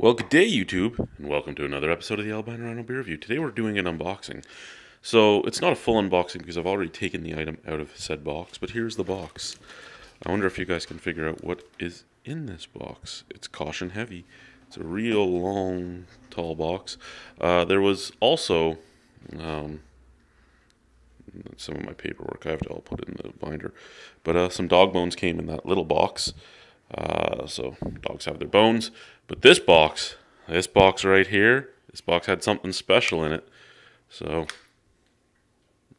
Well, good day, YouTube, and welcome to another episode of the Albino Rhino Beer Review. Today we're doing an unboxing. So, it's not a full unboxing because I've already taken the item out of said box, but here's the box. I wonder if you guys can figure out what is in this box. It's caution heavy. It's a real long, tall box. There was also some of my paperwork. I have to all put it in the binder. But some dog bones came in that little box. So dogs have their bones. But this box right here, this box had something special in it. So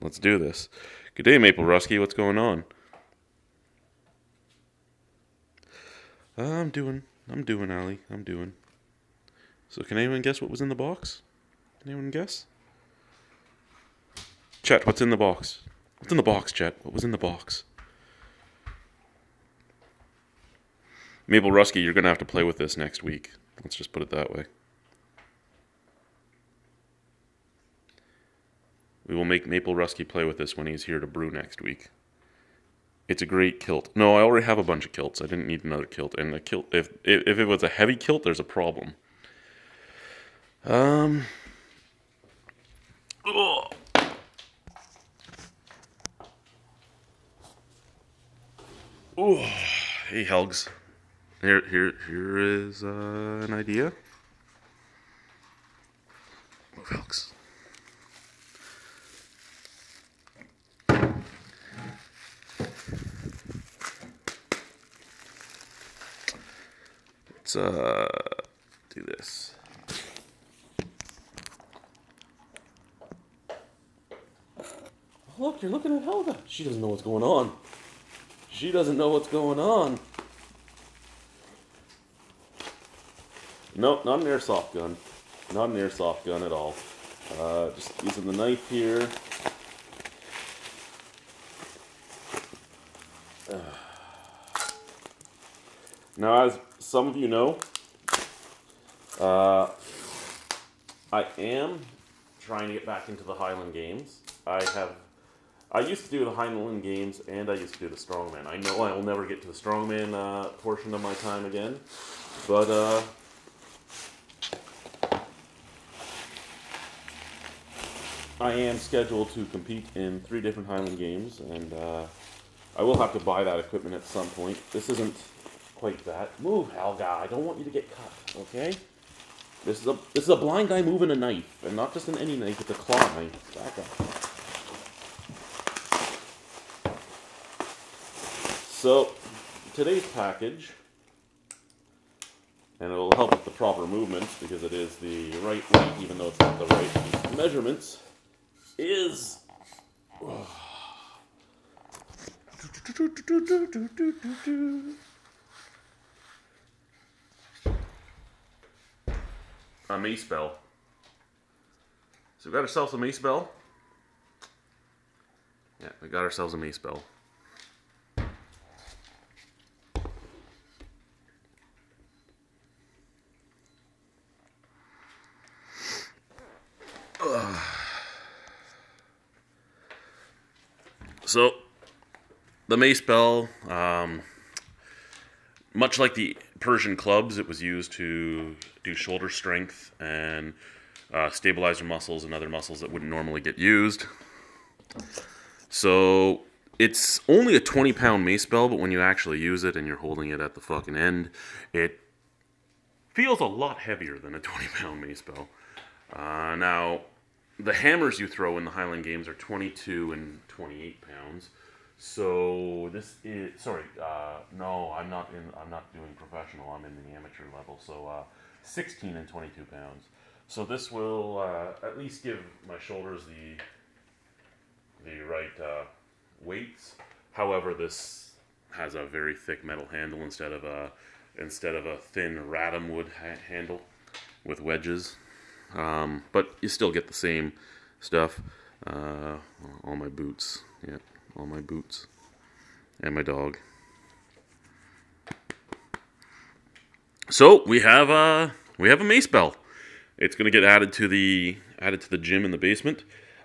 let's do this. Good day, Maple Rusky. What's going on? I'm doing, Allie. I'm doing. So can anyone guess what was in the box? Can anyone guess? Chet, what's in the box? What's in the box, Chet? What was in the box? Maple Rusky, you're going to have to play with this next week. Let's just put it that way. We will make Maple Rusky play with this when he's here to brew next week. It's a great kilt. No, I already have a bunch of kilts. I didn't need another kilt. And a kilt, if it was a heavy kilt, there's a problem. Oh. Oh. Hey, Helgs. Here is an idea. Move, Helgs. Let's do this. Look, you're looking at Helga. She doesn't know what's going on. She doesn't know what's going on. Nope, not an airsoft gun. Not an airsoft gun at all. Just using the knife here. Now, as some of you know, I am trying to get back into the Highland games. I used to do the Highland games, and I used to do the Strongman. I know I will never get to the Strongman portion of my time again, but I am scheduled to compete in 3 different Highland games, and I will have to buy that equipment at some point. This isn't quite that. Move, Helga. I don't want you to get cut, okay? This is a blind guy moving a knife, and not just an any knife, it's a claw knife. Back up. So, today's package, and it will help with the proper movements because it is the right weight, even though it's not the right measurements, is a mace bell. So we got ourselves a mace bell. Yeah, we got ourselves a mace bell. So, the mace bell, much like the Persian clubs, it was used to do shoulder strength and stabilize your muscles and other muscles that wouldn't normally get used. So, it's only a 20-pound mace bell, but when you actually use it and you're holding it at the fucking end, it feels a lot heavier than a 20-pound mace bell. Now, the hammers you throw in the Highland games are 22 and 28 pounds. So this is no, I'm not doing professional. I'm in the amateur level. So 16 and 22 pounds. So this will at least give my shoulders the right weights. However, this has a very thick metal handle instead of a thin radom wood handle with wedges. But you still get the same stuff. All my boots. Yeah, all my boots. And my dog. So we have a mace bell. It's gonna get added to the gym in the basement.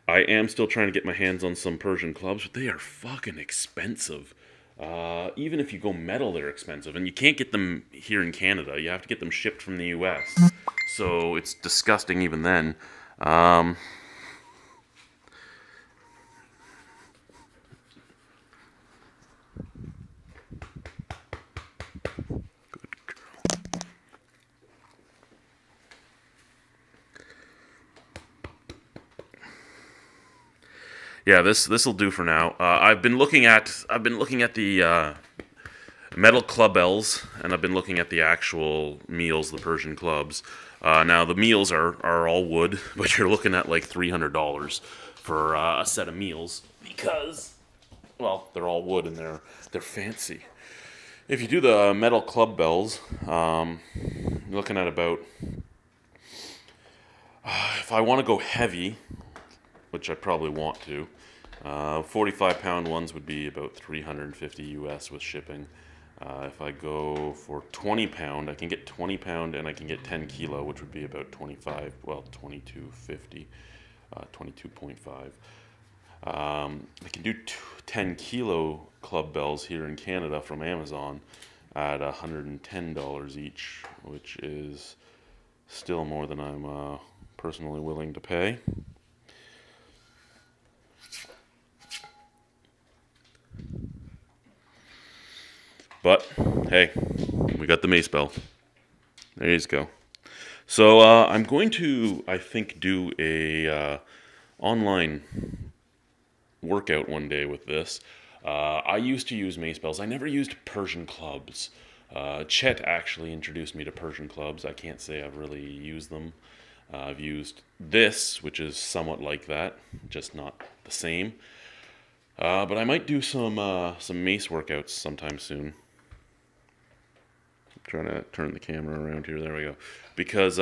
I am still trying to get my hands on some Persian clubs, but they are fucking expensive. Even if you go metal, they're expensive, and you can't get them here in Canada. You have to get them shipped from the U.S. So it's disgusting even then. Um, yeah, this will do for now. I've been looking at the metal clubels, and I've been looking at the actual meals, the Persian clubs. Now the meals are all wood, but you're looking at like $300 for a set of meals because, well, they're all wood and they're fancy. If you do the metal club bells, you're looking at about, if I want to go heavy, which I probably want to, 45-pound ones would be about 350 US with shipping. If I go for 20-pound, I can get 20-pound and I can get 10 kilo, which would be about 22.50, 22.5. I can do 10 kilo club bells here in Canada from Amazon at $110 each, which is still more than I'm personally willing to pay. But hey, we got the mace bell. There you go. So I'm going to, I think, do a online workout one day with this. I used to use mace bells. I never used Persian clubs. Chet actually introduced me to Persian clubs. I can't say I've really used them. I've used this, which is somewhat like that, just not the same. But I might do some mace workouts sometime soon. Trying to turn the camera around here. There we go. Because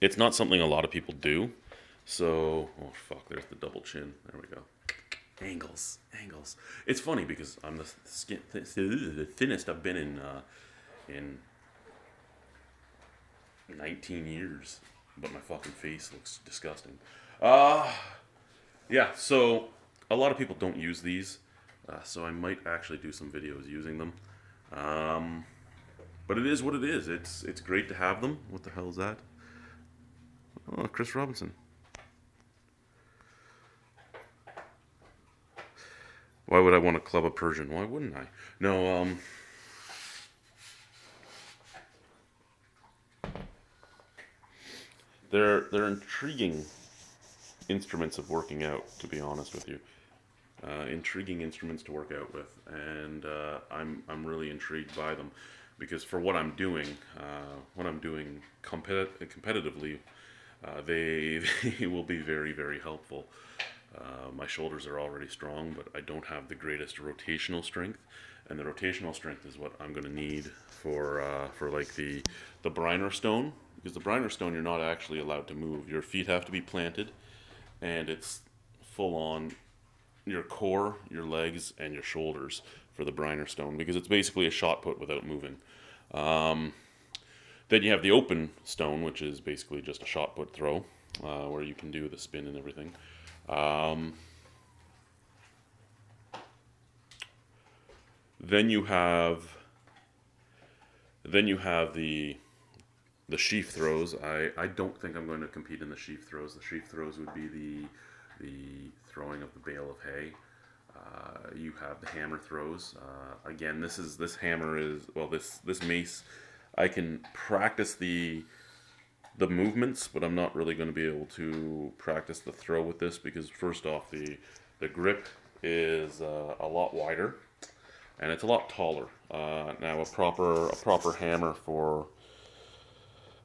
it's not something a lot of people do. So, oh fuck, there's the double chin. There we go. Angles. It's funny because I'm the thinnest I've been in 19 years. But my fucking face looks disgusting. Yeah, so a lot of people don't use these. So I might actually do some videos using them. But it is what it is. It's great to have them. What the hell is that? Oh, Chris Robinson. Why would I want to club a Persian? Why wouldn't I? No, they're intriguing instruments of working out, to be honest with you. Intriguing instruments to work out with, and I'm really intrigued by them because for what I'm doing competitively, they they will be very, very helpful. My shoulders are already strong, but I don't have the greatest rotational strength, and the rotational strength is what I'm going to need for like the Briner stone, because the Briner stone you're not actually allowed to move. Your feet have to be planted, and it's full on your core, your legs, and your shoulders for the Briner stone, because it's basically a shot put without moving. Then you have the open stone, which is basically just a shot put throw, where you can do the spin and everything. Then you have the sheaf throws. I don't think I'm going to compete in the sheaf throws. The sheaf throws would be the throwing of the bale of hay. You have the hammer throws. Again, this hammer is, well, this mace, I can practice the movements, but I'm not really going to be able to practice the throw with this because first off, the grip is a lot wider and it's a lot taller. Now a proper hammer for,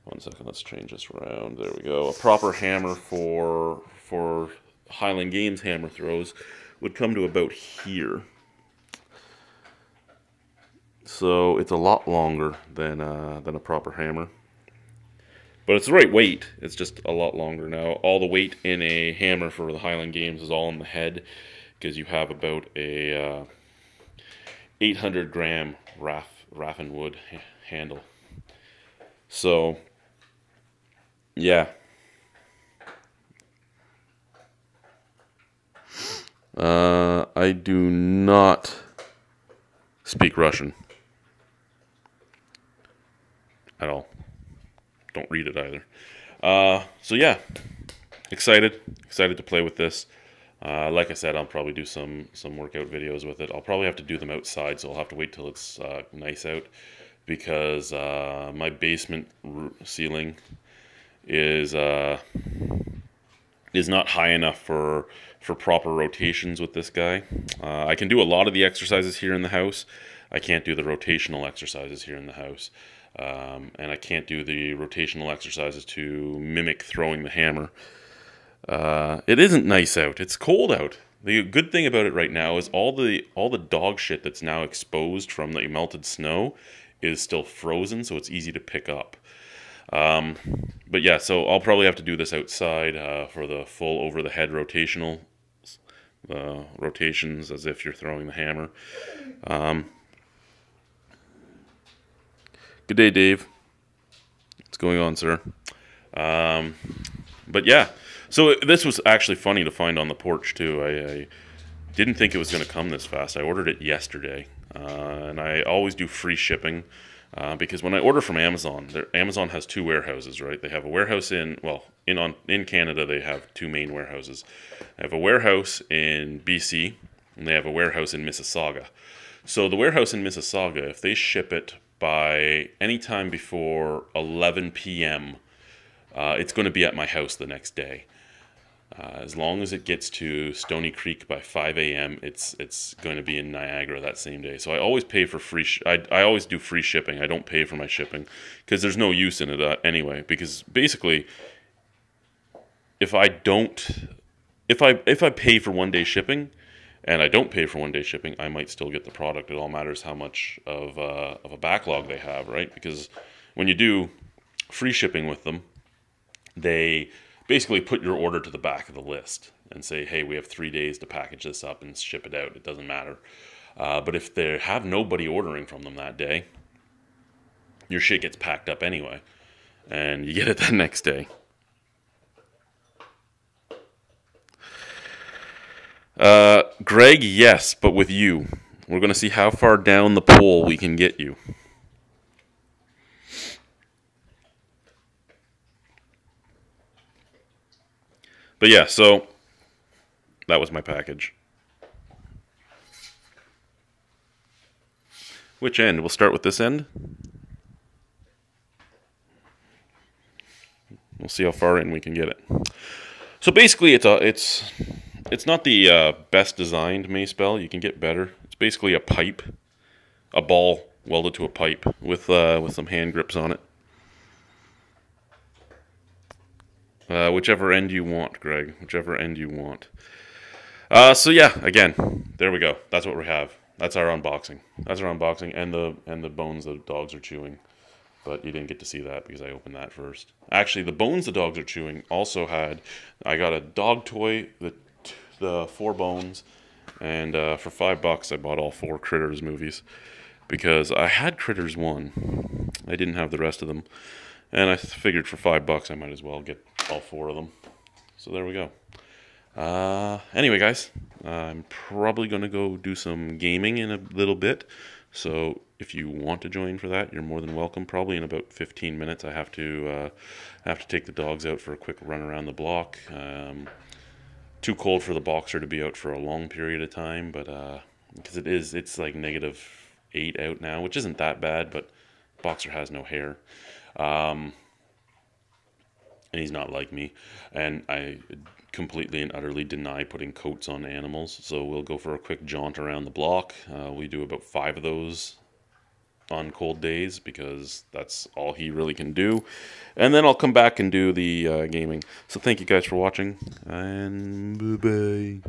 one second, let's change this around. There we go. A proper hammer for Highland Games hammer throws would come to about here. So it's a lot longer than a proper hammer. But it's the right weight. It's just a lot longer now. All the weight in a hammer for the Highland Games is all in the head, because you have about a 800 gram raffin wood handle. So, yeah. I do not speak Russian at all. Don't read it either. So yeah, excited to play with this. Like I said, I'll probably do some workout videos with it. I'll probably have to do them outside, so I'll have to wait till it's nice out, because my basement ceiling is not high enough for proper rotations with this guy. I can do a lot of the exercises here in the house. I can't do the rotational exercises here in the house. And I can't do the rotational exercises to mimic throwing the hammer. It isn't nice out. It's cold out. The good thing about it right now is all the dog shit that's now exposed from the melted snow is still frozen, so it's easy to pick up. But yeah, so I'll probably have to do this outside for the full over the head rotational rotations, as if you're throwing the hammer. Good day, Dave. What's going on, sir? But yeah, so this was actually funny to find on the porch too. I didn't think it was going to come this fast. I ordered it yesterday, and I always do free shipping. Because when I order from Amazon, Amazon has two warehouses, right? They have a warehouse in Canada. They have two main warehouses. They have a warehouse in BC, and they have a warehouse in Mississauga. So the warehouse in Mississauga, if they ship it by any time before 11 p.m., it's going to be at my house the next day. As long as it gets to Stony Creek by 5 a.m., it's going to be in Niagara that same day. So I always pay for free. I always do free shipping. I don't pay for my shipping because there's no use in it anyway. Because basically, if I pay for 1 day shipping, and I don't pay for 1 day shipping, I might still get the product. It all matters how much of a backlog they have, right? Because when you do free shipping with them, they basically put your order to the back of the list and say, hey, we have 3 days to package this up and ship it out. It doesn't matter. But if they have nobody ordering from them that day, your shit gets packed up anyway, and you get it the next day. Greg, yes, but with you. We're going to see how far down the pole we can get you. But yeah, so that was my package. Which end? We'll start with this end. We'll see how far in we can get it. So basically, it's not the best designed mace bell. You can get better. It's basically a ball welded to a pipe with some hand grips on it. Whichever end you want, Greg. Whichever end you want. So yeah, again, there we go. That's what we have. That's our unboxing. And the bones the dogs are chewing. But you didn't get to see that because I opened that first. Actually, the bones the dogs are chewing also I got a dog toy, the 4 bones, and for $5 I bought all 4 Critters movies because I had Critters 1. I didn't have the rest of them. And I figured for $5 I might as well get all 4 of them. So there we go. Anyway, guys, I'm probably going to go do some gaming in a little bit. So if you want to join for that, you're more than welcome. Probably in about 15 minutes, I have to take the dogs out for a quick run around the block. Too cold for the boxer to be out for a long period of time, but because it's like -8 out now, which isn't that bad, but boxer has no hair. And he's not like me, and I completely and utterly deny putting coats on animals, so we'll go for a quick jaunt around the block. We do about 5 of those on cold days because that's all he really can do, and then I'll come back and do the gaming. So thank you guys for watching, and bye-bye.